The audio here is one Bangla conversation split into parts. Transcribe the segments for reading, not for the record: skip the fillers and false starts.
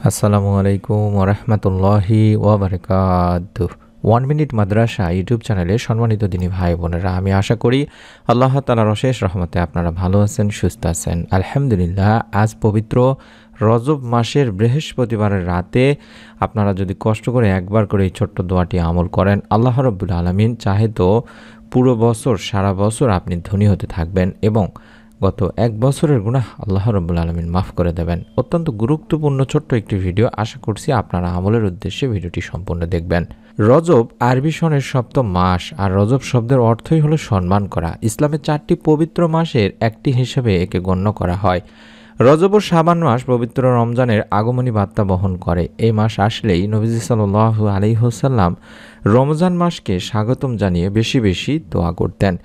আসসালামু আলাইকুম ওরহমতুল্লাহি ওয়াবারাকাতুহু। 1 মিনিট মাদ্রাসা ইউটিউব চ্যানেলে সম্মানিত দিনী ভাই বোনেরা, আমি আশা করি আল্লাহ তাআলার অশেষ রহমতে আপনারা ভালো আছেন, সুস্থ আছেন। আলহামদুলিল্লাহ। আজ পবিত্র রজব মাসের বৃহস্পতিবারের রাতে আপনারা যদি কষ্ট করে একবার করে এই ছোট্ট দোয়াটি আমল করেন, আল্লাহ রাব্বুল আলামিন চাহে তো পুরো বছর, সারা বছর আপনি ধনী হতে থাকবেন এবং গত এক বছরের গুনাহ আল্লাহ রাব্বুল আলামিন মাফ করে দেবেন। অত্যন্ত গুরুত্বপূর্ণ ছোট্ট একটি ভিডিও, আশা করছি আপনারা আমলের উদ্দেশ্যে ভিডিওটি সম্পূর্ণ দেখবেন। রজব আরবি সনের সপ্তম মাস, আর রজব শব্দের অর্থই হলো সম্মান করা। ইসলামের 4টি পবিত্র মাসের একটি হিসেবে একে গণ্য করা হয়। রজব ও শাবান মাস পবিত্র রমজানের আগমনী বার্তা বহন করে। এই মাস আসলেই নবীজি সাল্লাল্লাহু আলাইহি ওয়াসাল্লাম রমজান মাসকে স্বাগতম জানিয়ে বেশি বেশি দোয়া করতেন।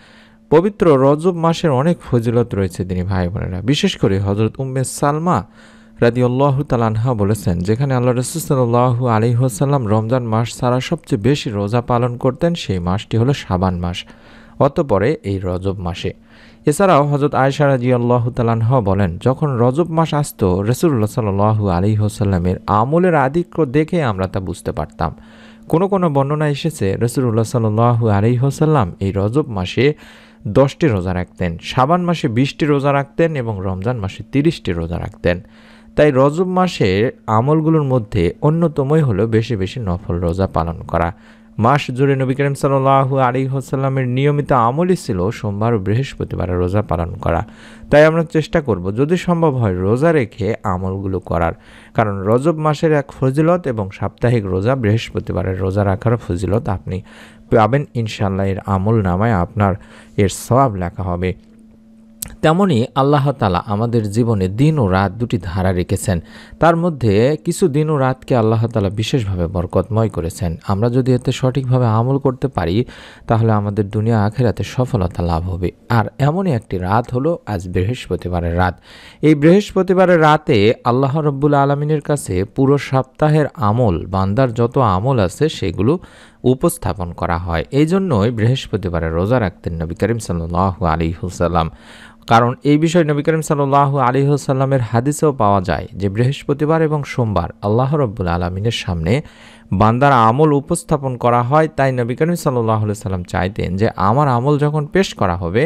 পবিত্র রজব মাসের অনেক ফজিলত রয়েছে দিনী ভাই বোনেরা। বিশেষ করে হযরত উম্মে সালমা রাদিয়াল্লাহু তাআলা আনহা বলেছেন, যেখানে আল্লাহ রাসূল সাল্লাল্লাহু আলাইহি ওয়াসাল্লাম রমজান মাস ছাড়া সবচেয়ে বেশি রোজা পালন করতেন, সেই মাসটি হলো শাবান মাস, অতঃপরে এই রজব মাসে। এছাড়াও হযরত আয়েশা রাদিয়াল্লাহু তাআলা আনহা বলেন, যখন রজব মাস আসতো রাসূলুল্লাহ সাল্লাল্লাহু আলাইহি ওয়াসাল্লামের আমলের আধিক্য দেখে আমরা তা বুঝতে পারতাম। কোনো কোনো বর্ণনা এসেছে রাসূলুল্লাহ সাল্লাল্লাহু আলাইহি ওয়াসাল্লাম এই রজব মাসে 10টি রোজা রাখতেন, শাবান মাসে 20টি রোজা রাখতেন এবং রমজান মাসে 30টি রোজা রাখতেন। তাই রজব মাসের আমলগুলোর মধ্যে অন্যতমই হলো বেশি বেশি নফল রোজা পালন করা। মাস জুড়ে নবী করিম সাল্লাল্লাহু আলাইহি ওয়াসাল্লামের নিয়মিত আমলই ছিল সোমবার ও বৃহস্পতিবারে রোজা পালন করা। তাই আমরা চেষ্টা করব যদি সম্ভব হয় রোজা রেখে আমলগুলো করার, কারণ রজব মাসের এক ফজিলত এবং সাপ্তাহিক রোজা বৃহস্পতিবারের রোজা রাখার ফজিলত আপনি পাবেন ইনশাআল্লাহ। এর আমল নামায় আপনার এর সওয়াব লেখা হবে। তেমনি আল্লাহ তাআলা আমাদের জীবনে দিন ও রাত দুটি ধারা রেখেছেন। তার মধ্যে কিছু দিন ও রাতকে আল্লাহ তাআলা বিশেষভাবে বরকতময় করেছেন। আমরা যদি এতে সঠিকভাবে আমল করতে পারি, তাহলে আমাদের দুনিয়া আখিরাতে সফলতা লাভ হবে। আর এমনই একটি রাত হলো আজ বৃহস্পতিবারের রাত। এই বৃহস্পতিবারের রাতে আল্লাহ রাব্বুল আলামিনের কাছে পুরো সপ্তাহের আমল, বান্দার যত আমল আছে সেগুলো উপস্থাপন করা হয়। এই জন্যই বৃহস্পতিবারে রোজা রাখতেন নবী করিম সাল্লাল্লাহু আলাইহি ওয়াসাল্লাম। কারণ এই বিষয়ে নবী করিম সাল্লাল্লাহু আলাইহি ওয়াসাল্লামের হাদিসেও পাওয়া যায় যে বৃহস্পতিবার এবং সোমবার আল্লাহ রাব্বুল আলামিনের সামনে বান্দার আমল উপস্থাপন করা হয়। তাই নবী করিম সাল্লাল্লাহু আলাইহি ওয়াসাল্লাম চাইতেন যে আমার আমল যখন পেশ করা হবে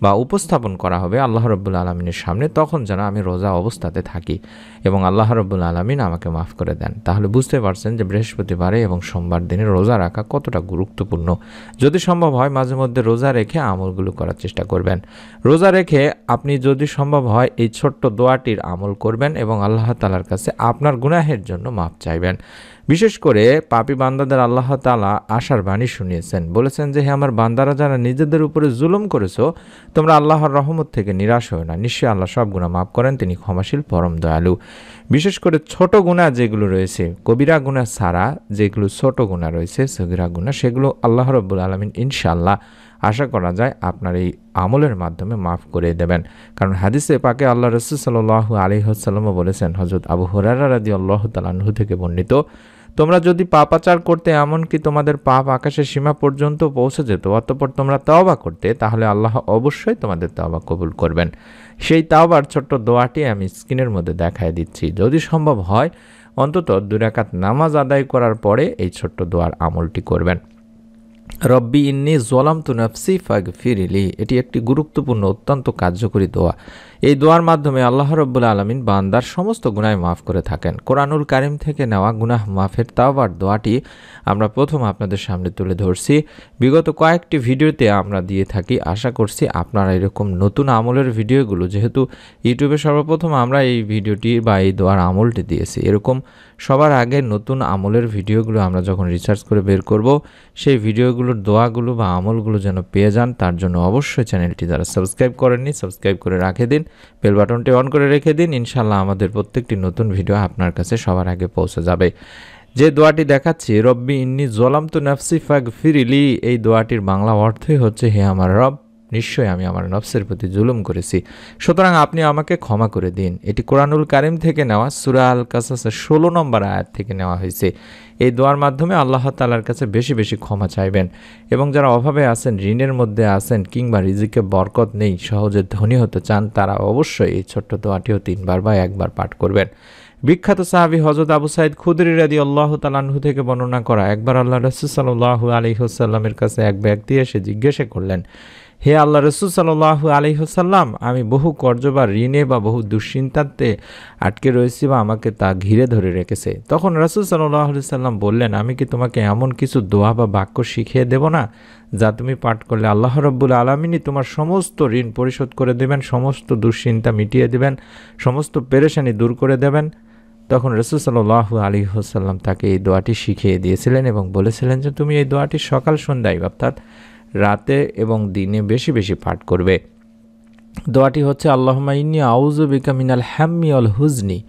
বা উপস্থাপন করা হবে আল্লাহ রাব্বুল আলামিনের সামনে, তখন যেন আমি রোজা অবস্থাতে থাকি এবং আল্লাহ রাব্বুল আলামিন আমাকে মাফ করে দেন। তাহলে বুঝতে পারছেন যে বৃহস্পতিবারে এবং সোমবার দিনে রোজা রাখা কতটা গুরুত্বপূর্ণ। যদি সম্ভব হয় মাঝে মধ্যে রোজা রেখে আমলগুলো করার চেষ্টা করবেন। রোজা রেখে আপনি যদি সম্ভব হয় এই ছোট্ট দোয়াটির আমল করবেন এবং আল্লাহ তাআলার কাছে আপনার গুনাহের জন্য মাফ চাইবেন। বিশেষ করে পাপী বান্দাদের আল্লাহ তাআলা আশার বাণী শুনিয়েছেন, বলেছেন যে হে আমার বান্দারা, যারা নিজেদের উপরে জুলুম করেছো, তোমরা আল্লাহর রহমত থেকে নিরাশ হও না। নিশ্চয়ই আল্লাহ সব গুনাহ মাফ করেন, তিনি ক্ষমাশীল পরম দয়ালু। বিশেষ করে ছোট গুনাহ যেগুলো রয়েছে, কবিরা গুনাহ ছাড়া যেগুলো ছোট গুনাহ রয়েছে, সগীরা গুনাহ, সেগুলো আল্লাহ রাব্বুল আলামিন ইনশাআল্লাহ আশা করা যায় আপনার এই আমলের মাধ্যমে মাফ করে দেবেন। কারণ হাদিসে পাকে আল্লাহ রাসূল সাল্লাল্লাহু আলাইহি ওয়াসাল্লাম বলেছেন, হযরত আবু হুরায়রা রাদিয়াল্লাহু তাআলা আনহু থেকে বর্ণিত, তোমরা যদি পাপাচার করতে, এমনকি তোমাদের পাপ আকাশের সীমা পর্যন্ত পৌঁছে যেত, অতঃপর তোমরা তওবা করতে, তাহলে আল্লাহ অবশ্যই তোমাদের তওবা কবুল করবেন। সেই তওবার ছোট্ট দোয়াটি আমি স্ক্রিনের মধ্যে দেখায় দিচ্ছি। যদি সম্ভব হয় অন্তত 2 রাকাত নামাজ আদায় করার পরে এই ছোট্ট দোয়ার আমলটি করবেন। রব্বি ইন্নী যালামতু নাফসি ফাগফিরলি, এটি একটি গুরুত্বপূর্ণ অত্যন্ত কার্যকরী দোয়া। এই দোয়ার মাধ্যমে আল্লাহ রাব্বুল আলামিন বান্দার সমস্ত গুনাহ মাফ করে থাকেন। কোরআনুল কারীম থেকে নেওয়া গুনাহ মাফের তাওবার দোয়াটি আমরা প্রথম আপনাদের সামনে তুলে ধরছি। বিগত কয়েকটি ভিডিওতে আমরা দিয়ে থাকি। আশা করছি আপনারা এরকম নতুন আমলের ভিডিওগুলো, যেহেতু ইউটিউবে সর্বপ্রথম আমরা এই ভিডিওটি বা এই দোয়ার আমলটি দিয়েছি, এরকম সবার আগে নতুন আমলের ভিডিওগুলো আমরা যখন রিসার্চ করে বের করব, সেই ভিডিওগুলোর দোয়াগুলো বা আমলগুলো যেন পেয়ে যান, তার জন্য অবশ্যই চ্যানেলটি যারা সাবস্ক্রাইব করেননি সাবস্ক্রাইব করে রাখে দিন, বেল বাটনটি অন করে রেখে দিন। ইনশাআল্লাহ আমাদের প্রত্যেকটি নতুন ভিডিও আপনার কাছে সবার আগে পৌঁছে যাবে। যে দোয়াটি দেখাচ্ছি, রব্বি ইন্নী যালামতু নাফসি ফাগফিরলি, এই দোয়াটির বাংলা অর্থই হচ্ছে, হে আমার রব, নিশ্চয়ই আমি আমার নফসের প্রতি জুলুম করেছি, সুতরাং আপনি আমাকে ক্ষমা করে দিন। এটি কোরআনুল কারীম থেকে নেওয়া, সূরা আল কাসাসের 16 নম্বর আয়াত থেকে নেওয়া হয়েছে। এই দোয়ার মাধ্যমে আল্লাহ তাআলার কাছে বেশি বেশি ক্ষমা চাইবেন এবং যারা অভাবে আছেন, ঋণের মধ্যে আছেন, কিংবা রিজিকে বরকত নেই, সহজে ধনী হতে চান, তারা অবশ্যই এই ছোট্ট দোয়াটিও 3 বার বা 1 বার পাঠ করবেন। বিখ্যাত সাহাবী হযরত আবু সাঈদ খুদরি রাদিয়াল্লাহু তাআলা আনহু থেকে বর্ণনা করা, একবার আল্লাহ রাসূল সাল্লাল্লাহু আলাইহি ওয়াসাল্লামের কাছে এক ব্যক্তি এসে জিজ্ঞাসা করলেন, হে আল্লাহ রাসূল সাল্লাল্লাহু আলাইহি ওয়াসাল্লাম, আমি বহু কর্জ বা ঋণে বা বহু দুশ্চিন্তাতে আটকে রয়েছি বা আমাকে তা ঘিরে ধরে রেখেছে। তখন রাসূল সাল্লাল্লাহু আলাইহি ওয়াসাল্লাম বললেন, আমি কি তোমাকে এমন কিছু দোয়া বা বাক্য শিখিয়ে দেব না, যা তুমি পাঠ করলে আল্লাহ রাব্বুল আলামিনই তোমার সমস্ত ঋণ পরিশোধ করে দেবেন, সমস্ত দুশ্চিন্তা মিটিয়ে দেবেন, সমস্ত পেরেশানি দূর করে দেবেন। তখন রাসূল সাল্লাল্লাহু আলাইহি ওয়াসাল্লাম তাকে এই দোয়াটি শিখিয়ে দিয়েছিলেন এবং বলেছিলেন যে তুমি এই দোয়াটি সকাল সন্ধ্যায় অর্থাৎ রাতে এবং দিনে বেশি বেশি পাঠ করবে। দোয়াটি হচ্ছে, আল্লাহুম্মা ইন্নী আউযু বিকা মিনাল হাম্মি ওয়াল হুজনি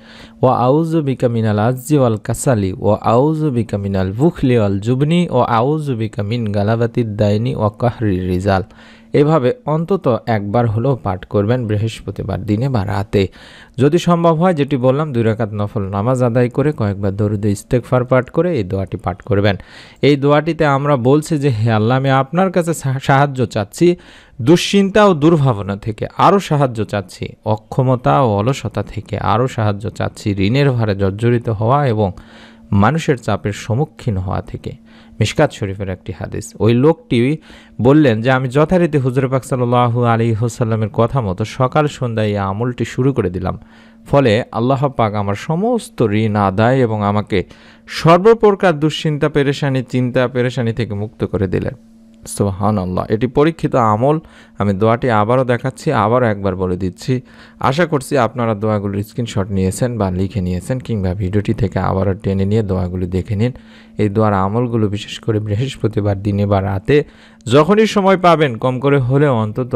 ওয়া আউযু বিকা মিনাল আজজি ওয়াল কাসালি ওয়া আউযু বিকা মিনাল বুখলি ওয়াল জুবনি ওয়া আউযু বিকা মিন গালাবাতিদ দাইনি ওয়া কাহরির রিজাল। এভাবে অন্তত একবার হলেও পাঠ করবেন বৃহস্পতিবার দিনে বা রাতে। যদি সম্ভব হয়, যেটি বললাম, 2 রাকাত নফল নামাজ আদায় করে কয়েকবার দরুদ ইস্তেগফার পাঠ করে এই দোয়াটি পাঠ করবেন। এই দোয়াটিতে আমরা বলছি যে, হে আল্লাহ, আমি আপনার কাছে সাহায্য চাচ্ছি দুশ্চিন্তা ও দুর্ভাবনা থেকে, আরও সাহায্য চাচ্ছি অক্ষমতা ও অলসতা থেকে, আরও সাহায্য চাচ্ছি ঋণের ভারে জর্জরিত হওয়া এবং মানুষের চাপের সম্মুখীন হওয়া থেকে। মিশকাত শরীফের একটি হাদিস। ওই লোকটি বললেন যে, আমি যথারীতি হুজুর পাক সাল্লাল্লাহু আলাইহি ওয়াসাল্লামের কথা মতো সকাল সন্ধ্যায় এই আমলটি শুরু করে দিলাম। ফলে আল্লাহ পাক আমার সমস্ত ঋণ আদায় এবং আমাকে সর্বপ্রকার দুশ্চিন্তা পেরেশানি চিন্তা পেরেশানি থেকে মুক্ত করে দিলেন। সুবহানাল্লাহ। এটি পরীক্ষিত আমল। আমি দোয়াটি আবারও দেখাচ্ছি, আবারও একবার বলে দিচ্ছি। আশা করছি আপনারা দোয়াগুলির স্ক্রিনশট নিয়েছেন বা লিখে নিয়েছেন, কিংবা ভিডিওটি থেকে আবারও টেনে নিয়ে দোয়াগুলি দেখে নিন। এই দোয়ার আমলগুলো বিশেষ করে বৃহস্পতিবার দিনে বা রাতে যখনই সময় পাবেন, কম করে হলেও অন্তত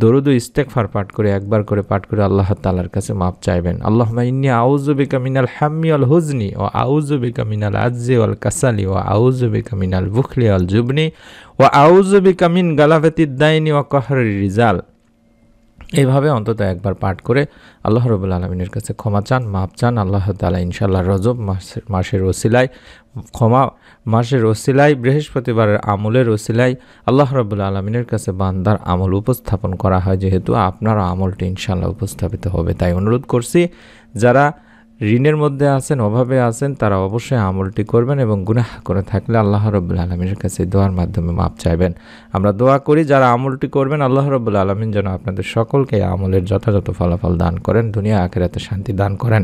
দরুদ ও ইস্তেগফার পাঠ করে একবার করে পাঠ করে আল্লাহ তাআলার কাছে মাপ চাইবেন। আল্লাহুম্মা ইন্নী আউযু বিকা মিনাল হাম্মি ওয়াল হুজনি ওয়া আউযু বিকা মিনাল আজজি ওয়াল কাসালি ওয়া আউযু বিকা মিনাল বুখলি ওয়াল জুবনি ওয়া আউযু বিকা মিন গালাবাতিদ দাইনি ওয়া কাহরির রিজাল। এইভাবে অন্তত একবার পাঠ করে আল্লাহ রাব্বুল আলামিনের কাছে ক্ষমা চান, মাপ চান। আল্লাহ তাআলা ইনশাআল্লাহ রজব মাসের ওসিলায়, ক্ষমা মাসের ওসিলায়, বৃহস্পতিবারের আমলের ওসিলায় আল্লাহ রাব্বুল আলামিনের কাছে বান্দার আমল উপস্থাপন করা হয়, যেহেতু আপনার আমলটি ইনশাআল্লাহ উপস্থাপিত হবে। তাই অনুরোধ করছি, যারা ঋণের মধ্যে আছেন, অভাবে আছেন, তারা অবশ্যই আমলটি করবেন এবং গুনাহ করে থাকলে আল্লাহ রাব্বুল আলামিনের কাছে দোয়ার মাধ্যমে মাপ চাইবেন। আমরা দোয়া করি যারা আমলটি করবেন, আল্লাহ রাব্বুল আলামিন যেন আপনাদের সকলকে আমলের যথাযথ ফলাফল দান করেন, দুনিয়া আখিরাতে শান্তি দান করেন।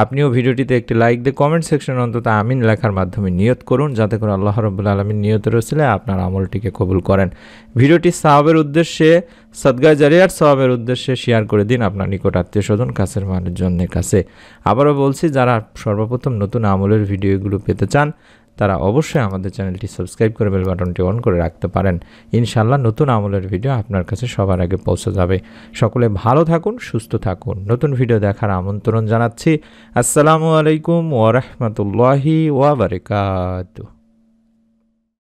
আপনিও ভিডিওটিতে একটি লাইক দিয়ে কমেন্ট সেকশনে অন্তত আমিন লেখার মাধ্যমে নিয়ত করুন, যাতে করে আল্লাহ রাব্বুল আলামিন নিয়তের ওসিলায় আপনার আমলটিকে কবুল করেন। ভিডিওটি সওয়াবের উদ্দেশ্যে, সাদগায়ে জারিয়ার সওয়াবের উদ্দেশ্যে শেয়ার করে দিন আপনার নিকট আত্মীয়স্বজন, কাছের মানুষজনের কাছে। আবারও বলছি, যারা সর্বপ্রথম নতুন আমলের ভিডিওগুলো পেতে চান, তারা অবশ্যই আমাদের চ্যানেলটি সাবস্ক্রাইব করে বেল বাটনটি অন করে রাখতে পারেন। ইনশাআল্লাহ নতুন আমলের ভিডিও আপনার কাছে সবার আগে পৌঁছে যাবে। সকলে ভালো থাকুন, সুস্থ থাকুন। নতুন ভিডিও দেখার আমন্ত্রণ জানাচ্ছি। আসসালামু আলাইকুম ওয়া রাহমাতুল্লাহি ওয়া বারাকাতুহু।